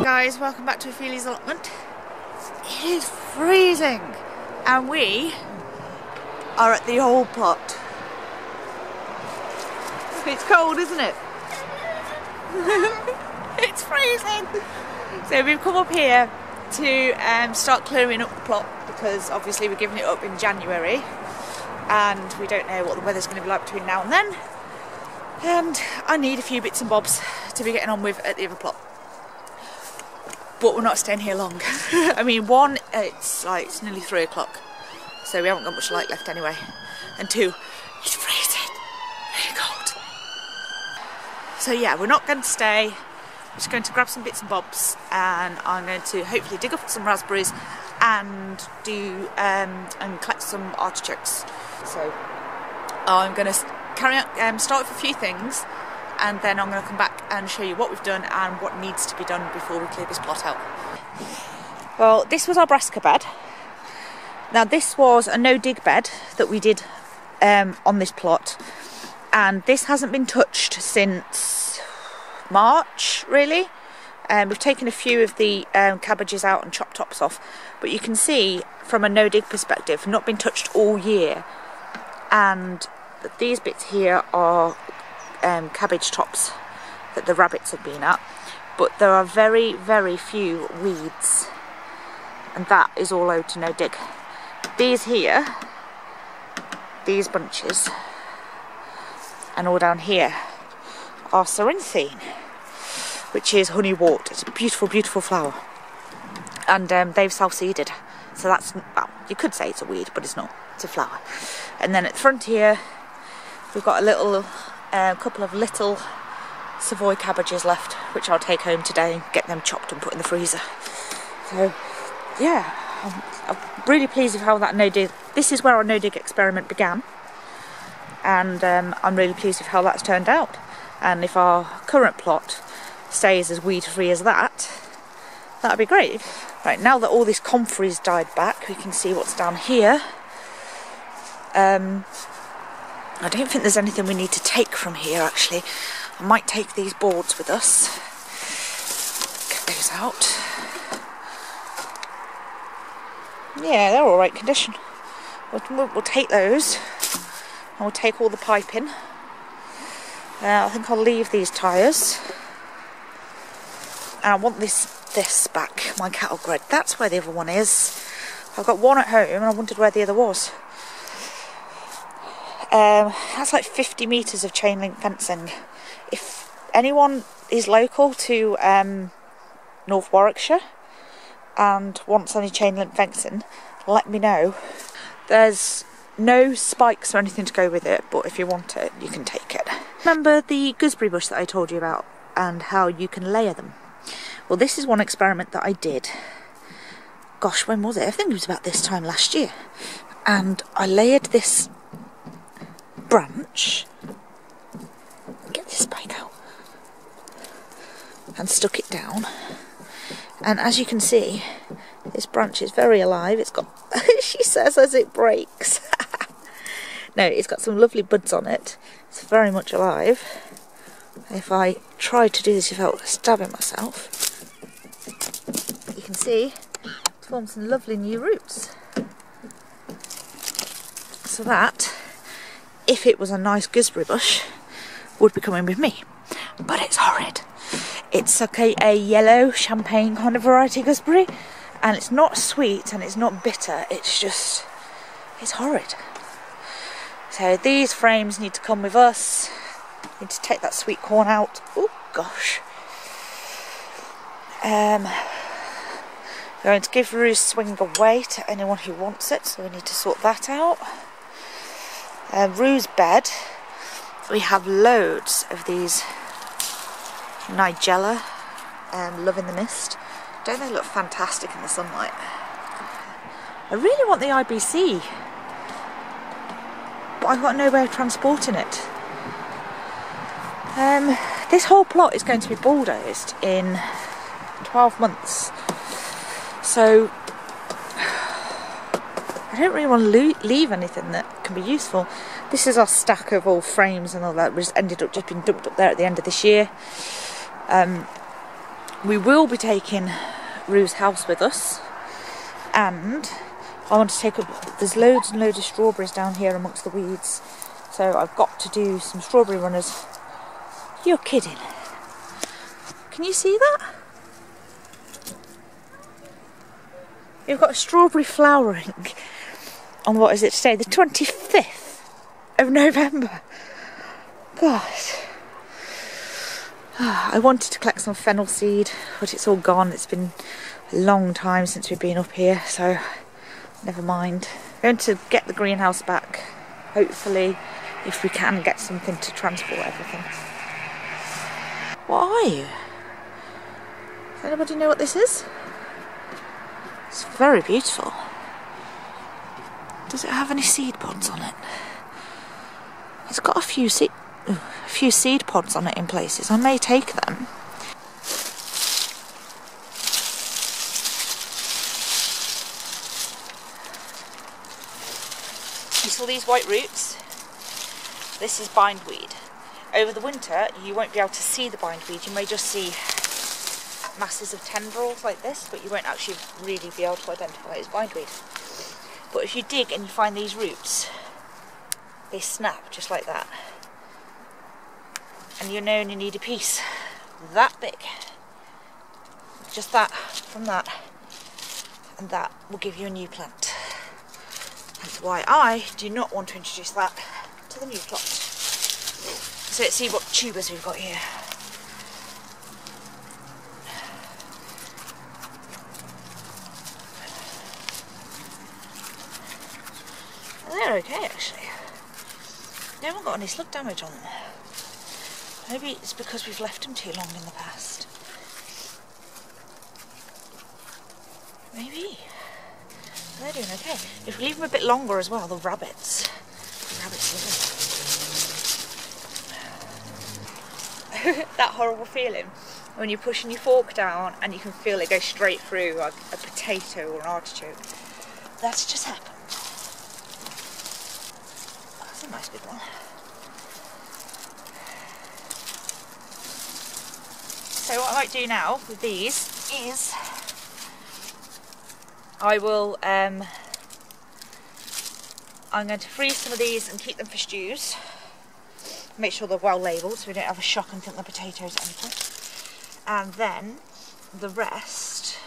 Guys, welcome back to Ophelia's allotment. It is freezing and we are at the old plot. It's cold, isn't it? It's freezing. So we've come up here to start clearing up the plot because obviously we're giving it up in January and we don't know what the weather's going to be like between now and then, and I need a few bits and bobs to be getting on with at the other plot. But we're not staying here long. I mean, one, it's nearly 3 o'clock, so we haven't got much light left anyway. And two, it's freezing, really cold. So yeah, we're not going to stay. I'm just going to grab some bits and bobs, and I'm going to hopefully dig up some raspberries and do and collect some artichokes. So I'm going to carry on, start with a few things, and then I'm going to come back and show you what we've done and what needs to be done before we clear this plot out. Well, this was our brassica bed. Now this was a no-dig bed that we did on this plot, and this hasn't been touched since March, really. We've taken a few of the cabbages out and chopped tops off, but you can see from a no-dig perspective, not been touched all year. And these bits here are cabbage tops that the rabbits have been at, but there are very, very few weeds, and that is all owed to no dig. These here, these bunches, and all down here are cerinthium, which is honeywort. It's a beautiful, beautiful flower, and they've self-seeded, so that's, well, you could say it's a weed, but it's not, it's a flower. And then at the front here we've got a little couple of little Savoy cabbages left, which I'll take home today and get them chopped and put in the freezer. So yeah, I'm really pleased with how that no-dig, this is where our no-dig experiment began, and I'm really pleased with how that's turned out. And if our current plot stays as weed free as that, that'd be great. Right, now that all this comfrey's died back, we can see what's down here. I don't think there's anything we need to take from here, actually. I might take these boards with us. Get those out. Yeah, they're all right condition. We'll take those, and we'll take all the piping. I think I'll leave these tyres. And I want this back, my cattle grid. That's where the other one is. I've got one at home, and I wondered where the other was. That's like 50 metres of chain link fencing. If anyone is local to North Warwickshire and wants any chain link fencing, let me know. There's no spikes or anything to go with it, but if you want it, you can take it. Remember the gooseberry bush that I told you about and how you can layer them? Well, this is one experiment that I did. Gosh, when was it? I think it was about this time last year. And I layered this branch, get this spike out, and stuck it down, and as you can see, this branch is very alive. It's got she says as it breaks no, it's got some lovely buds on it. It's very much alive. If I tried to do this without stabbing myself, you can see it's formed some lovely new roots. So that, if it was a nice gooseberry bush, would be coming with me. But it's horrid. It's okay, a yellow champagne kind of variety gooseberry, and it's not sweet and it's not bitter, it's just, it's horrid. So these frames need to come with us. Need to take that sweet corn out. Oh gosh. We're going to give Rue's swing away to anyone who wants it, so we need to sort that out. Rue's bed, we have loads of these Nigella, Love in the Mist. Don't they look fantastic in the sunlight? I really want the IBC, but I've got no way of transporting it. This whole plot is going to be bulldozed in 12 months, so I don't really want to leave anything that can be useful. This is our stack of all frames and all that, which ended up just being dumped up there at the end of this year. we will be taking Rue's house with us, and I want to take up, there's loads and loads of strawberries down here amongst the weeds, so I've got to do some strawberry runners. You're kidding. Can you see that? You've got a strawberry flowering on, what is it today? The 25th of November. Gosh. I wanted to collect some fennel seed, but it's all gone. It's been a long time since we've been up here, so never mind. Going to get the greenhouse back, hopefully, if we can get something to transport everything. What are you? Does anybody know what this is? It's very beautiful. Does it have any seed pods on it? It's got a few seed pods on it in places. I may take them. You saw these white roots? This is bindweed. Over the winter, you won't be able to see the bindweed. You may just see masses of tendrils like this, but you won't actually really be able to identify it as bindweed. But if you dig and you find these roots, they snap just like that. And you only need a piece that big. Just that, from that, and that will give you a new plant. That's why I do not want to introduce that to the new plot. So let's see what tubers we've got here. They're okay actually. They haven't got any slug damage on them. Maybe it's because we've left them too long in the past. Maybe. They're doing okay. If we leave them a bit longer as well, the rabbits love it. That horrible feeling when you're pushing your fork down and you can feel it go straight through like a potato or an artichoke. That's just happened. That's a nice big one. So what I might do now with these is I'm going to freeze some of these and keep them for stews. Make sure they're well labelled so we don't have a shock and think they're potatoes at any point. And then the rest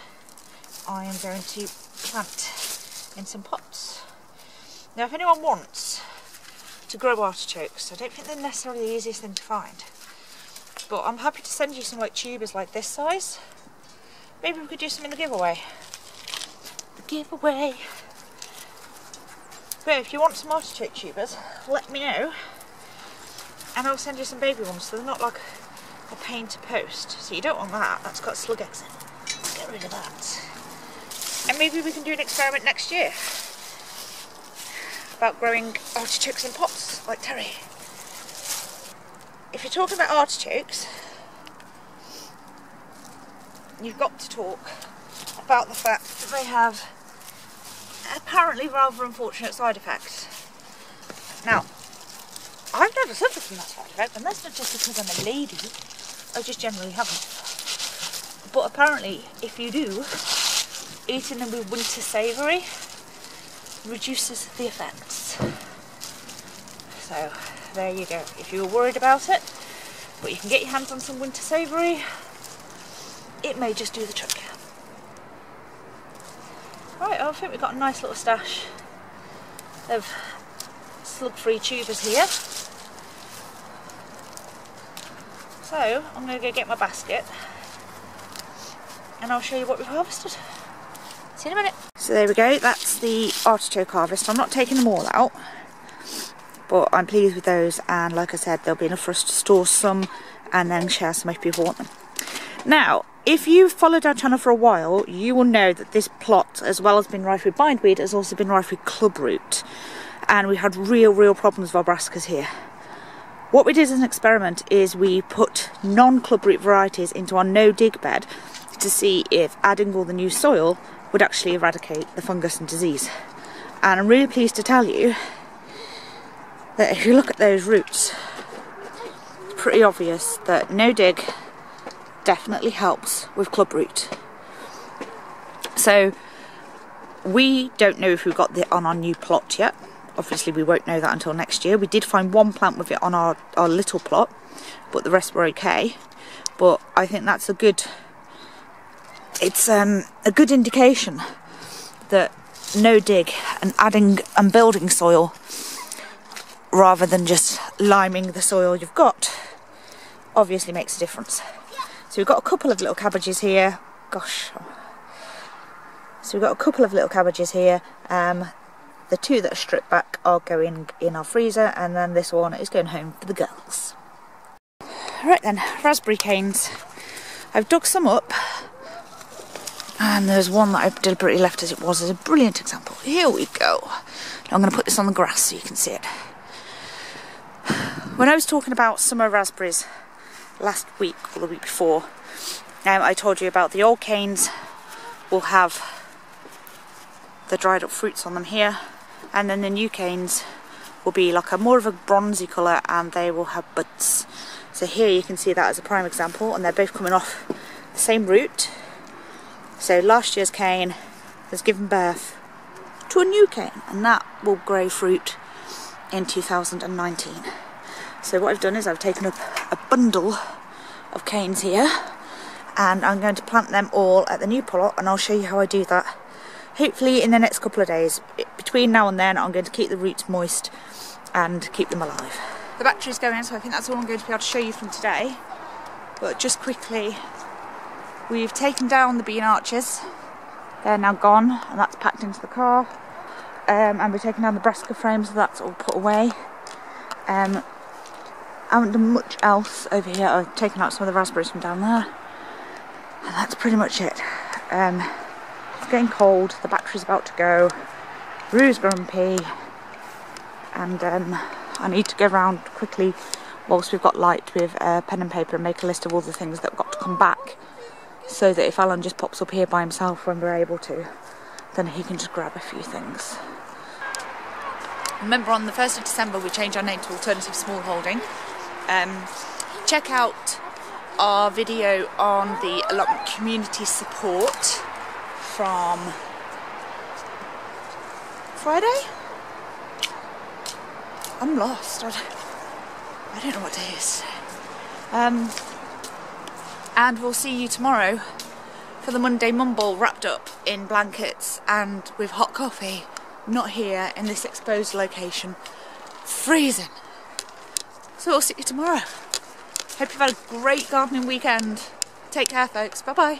I am going to plant in some pots. Now if anyone wants to grow artichokes, I don't think they're necessarily the easiest thing to find. But I'm happy to send you some like tubers like this size. Maybe we could do some in the giveaway. The giveaway. But if you want some artichoke tubers, let me know. And I'll send you some baby ones so they're not like a pain to post. So you don't want that, that's got slug eggs in. Get rid of that. And maybe we can do an experiment next year about growing artichokes in pots like Terry. If you're talking about artichokes, you've got to talk about the fact that they have apparently rather unfortunate side effects. Now, I've never suffered from that side effect, and that's not just because I'm a lady, I just generally haven't. But apparently, if you do, eating them with winter savoury reduces the effects. So, there you go. If you were worried about it, but you can get your hands on some winter savoury, it may just do the trick. Right, I think we've got a nice little stash of slug-free tubers here. So, I'm going to go get my basket and I'll show you what we've harvested. See you in a minute. So there we go, that's the artichoke harvest. I'm not taking them all out, but I'm pleased with those, and like I said, there'll be enough for us to store some and then share some if people want them. Now, if you've followed our channel for a while, you will know that this plot, as well as being rife with bindweed, has also been rife with clubroot. And we had real problems with our brassicas here. What we did as an experiment is we put non-clubroot varieties into our no-dig bed to see if adding all the new soil would actually eradicate the fungus and disease. And I'm really pleased to tell you that if you look at those roots, it's pretty obvious that no dig definitely helps with Clubroot. So we don't know if we've got it on our new plot yet. Obviously we won't know that until next year. We did find one plant with it on our little plot, but the rest were okay. But I think that's a good, it's a good indication that no dig and adding and building soil rather than just liming the soil you've got obviously makes a difference. So we've got a couple of little cabbages here. Gosh. So we've got a couple of little cabbages here. The two that are stripped back are going in our freezer, and then this one is going home for the girls. Right then, raspberry canes. I've dug some up, and there's one that I've deliberately left as it was as a brilliant example. Here we go. Now I'm going to put this on the grass so you can see it. When I was talking about summer raspberries last week or the week before, I told you about the old canes will have the dried up fruits on them here, and then the new canes will be like a more of a bronzy colour, and they will have buds. So here you can see that as a prime example, and they're both coming off the same root. So last year's cane has given birth to a new cane, and that will grow fruit in 2019. So what I've done is I've taken up a bundle of canes here, and I'm going to plant them all at the new plot, and I'll show you how I do that hopefully in the next couple of days. Between now and then I'm going to keep the roots moist and keep them alive. The battery's going, so I think that's all I'm going to be able to show you from today. But just quickly, we've taken down the bean arches. They're now gone, and that's packed into the car. And we've taken down the Brassica frames, so that's all put away. I haven't done much else over here. I've taken out some of the raspberries from down there, and that's pretty much it. It's getting cold, the battery's about to go, Rue's grumpy, and I need to go around quickly whilst we've got light with pen and paper and make a list of all the things that have got to come back, so that if Alan just pops up here by himself when we're able to, then he can just grab a few things. Remember, on the 1st of December we change our name to Alternative Smallholding. Check out our video on the allotment community support from Friday? I'm lost. I don't know what day it is. And we'll see you tomorrow for the Monday Mumble, wrapped up in blankets and with hot coffee. Not here in this exposed location. Freezing. So we'll see you tomorrow. Hope you've had a great gardening weekend. Take care, folks. Bye bye.